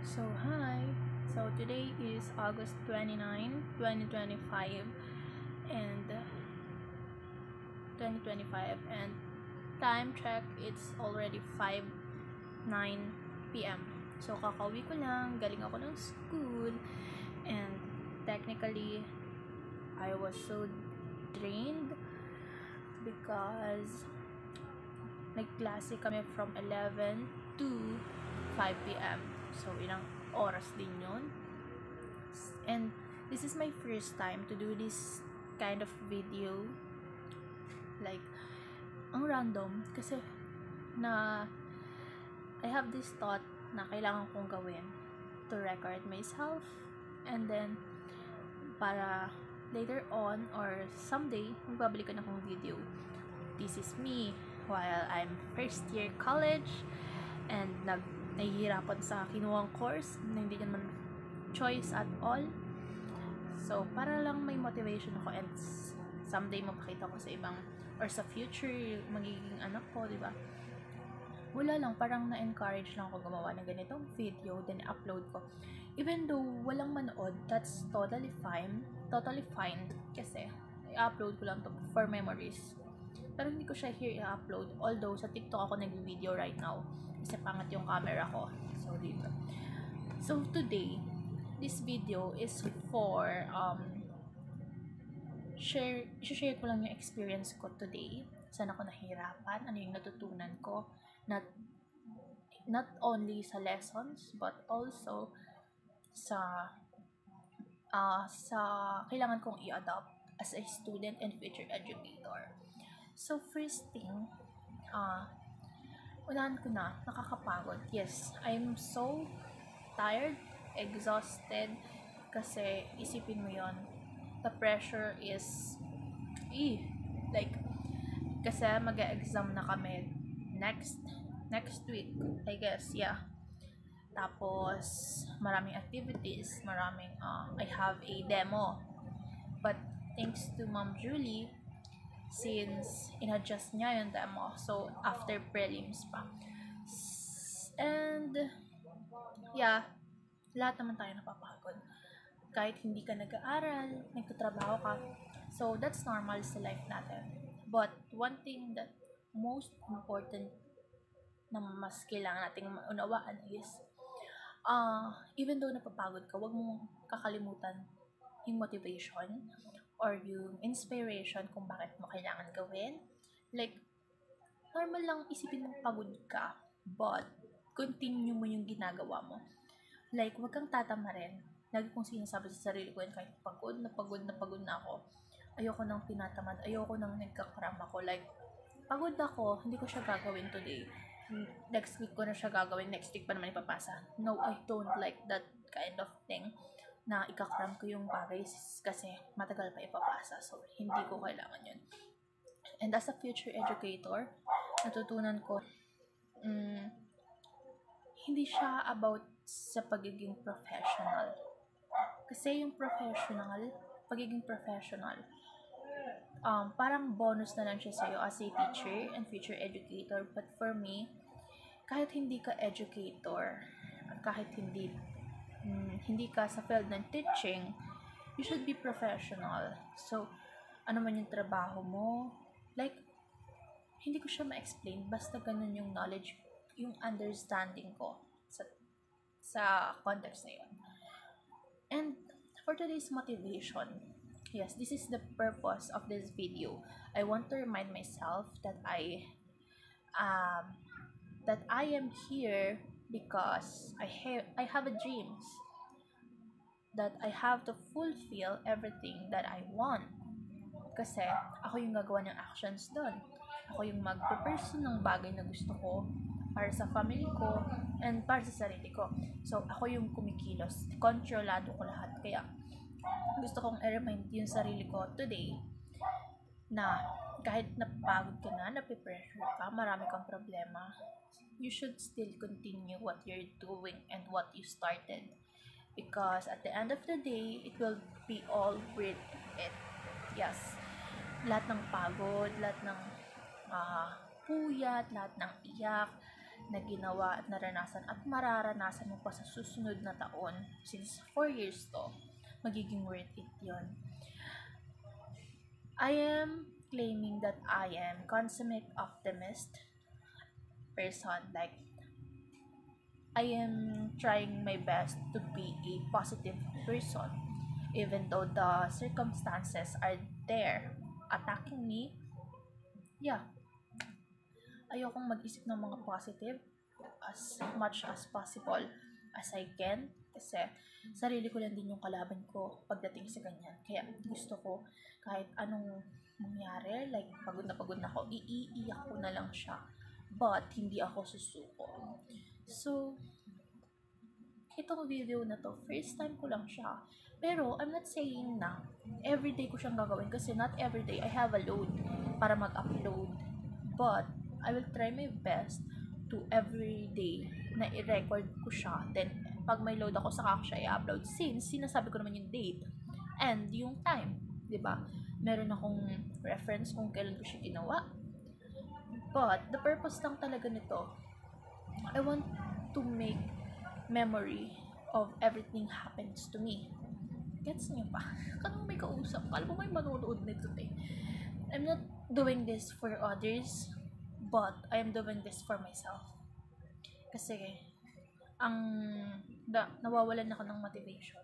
So hi. So today is August 29, 2025 and 2025 and time check it's already 5:09 p.m. So kakauwi ko lang, galing ako ng school and technically I was so drained because nagklase kami from 11 to 5 p.m. So, ilang oras din yun. And this is my first time to do this kind of video. Like, ang random. Kasi, I have this thought na kailangan kong gawin to record myself. And then, para later on or someday, magbabalikan akong video. This is me while I'm first year college and nahihirapan sa kinuwang course na hindi naman choice at all. So, para lang may motivation ako and someday mapakita ko sa ibang or sa future magiging anak ko, di ba? Wala lang, parang na-encourage lang ako gumawa ng ganitong video, then upload ko. Even though walang manood, that's totally fine. Totally fine. Kasi, i-upload ko lang to for memories. Pero hindi ko siya here i-upload. Although, sa TikTok ako nag-video right now. Kasi pangat yung camera ko. So, dito. So, today, this video is for, share ko lang yung experience ko today. Saan ako nahirapan, ano yung natutunan ko. Not only sa lessons, but also sa kailangan kong i-adopt as a student and future educator. So, first thing, unahan ko na, nakakapagod. Yes, I'm so tired, exhausted, kasi isipin mo yon, the pressure is, kasi mag-exam na kami next week, I guess, yeah. Tapos, maraming activities, I have a demo. But, thanks to Ma'am Julie, since in-adjust niya yung demo. So, after prelims pa. And, yeah, lahat naman tayo napapagod. Kahit hindi ka nag-aaral, nagtatrabaho ka. So, that's normal sa life natin. But, one thing that most important na mas kailangan nating maunawaan is, even though napapagod ka, huwag mong kakalimutan yung motivation or yung inspiration kung bakit mo kailangan gawin. Like, normal lang isipin mong pagod ka, but continue mo yung ginagawa mo. Like, huwag kang tatamarin. Lagi kong sinasabi sa sarili ko, kahit pagod na ako, ayoko nang tinatamad, ayoko nang nagkakram ako. Like, pagod ako, hindi ko siya gagawin today. Next week ko na siya gagawin, next week pa naman ipapasa. No, I don't like that kind of thing na ikakram ko yung bagay kasi matagal pa ipapasa. So, hindi ko kailangan yun. And as a future educator, natutunan ko, hindi siya about sa pagiging professional. Kasi yung pagiging professional, parang bonus na lang siya sa'yo as a teacher and future educator. But for me, kahit hindi ka educator, kahit hindi ka sa field ng teaching, you should be professional. So, ano man yung trabaho mo, like, hindi ko siya ma-explain, basta ganun yung knowledge, yung understanding ko sa context na yun. And for today's motivation, yes, this is the purpose of this video. I want to remind myself that I am here because I have a dreams that I have to fulfill everything that I want. Kasi ako yung gagawa ng actions doon. Ako yung mag-pursue ng bagay na gusto ko para sa family ko and para sa sarili ko. So, ako yung kumikilos. Kontrolado ko lahat. Kaya, gusto kong i-remind yung sarili ko today na kahit napagod ka na, napipressure ka, marami kang problema, you should still continue what you're doing and what you started. Because at the end of the day, it will be all worth it. Yes. Lahat ng pagod, lahat ng puyat, lahat ng iyak, na ginawa at naranasan at mararanasan mo pa sa susunod na taon. Since 4 years to, magiging worth it yun. I am claiming that I am consummate optimist person. Like, I am trying my best to be a positive person. Even though the circumstances are there attacking me, yeah, ayokong mag-isip ng mga positive as much as possible as I can. Kasi sarili ko lang din yung kalaban ko pagdating sa ganyan. Kaya gusto ko kahit anong mangyari, like pagod na ako, iiyak ko na lang siya. But hindi ako susuko. So, itong video na to, first time ko lang siya. Pero, I'm not saying na everyday ko siyang gagawin kasi not everyday I have a load para mag-upload. But, I will try my best to everyday na i-record ko siya. Then, pag may load ako, saka ko siya i-upload. Since, sinasabi ko naman yung date and yung time. 'Di ba? Meron akong reference kung kailan ko siya ginawa. But, the purpose lang talaga nito, I want to make memory of everything happens to me. Gets niyo pa? Kano may kausap? Kala mo may manonood nito eh. I'm not doing this for others, but I am doing this for myself. Kasi, nawawalan ako ng motivation.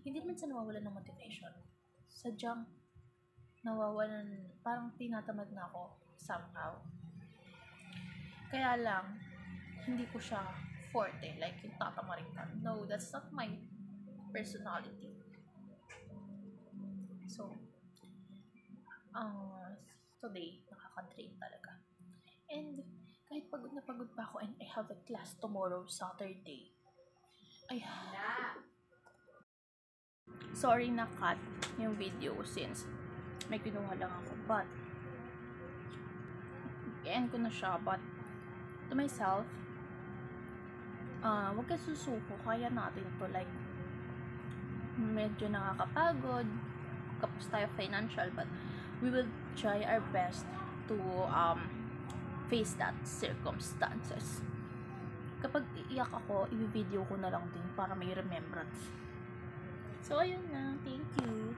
Hindi naman sa nawawalan ng motivation. Sadyang, nawawalan, parang tinatamad na ako somehow. Kaya lang, hindi ko siya forte, like yung tatamarin ka. No, that's not my personality. So, today, nakaka-drain talaga. And, kahit pagod na pagod pa ako and I have a class tomorrow, Saturday. Sorry na cut yung video since may kinuha lang ako. But, i-end ko na siya. But, to myself, wag ka susuko, kaya natin to. Like, medyo nakakapagod, kapos tayo financial, but we will try our best to face that circumstances. Kapag iiyak ako, i-video ko na lang din para may remembrance. So, ayun na. Thank you.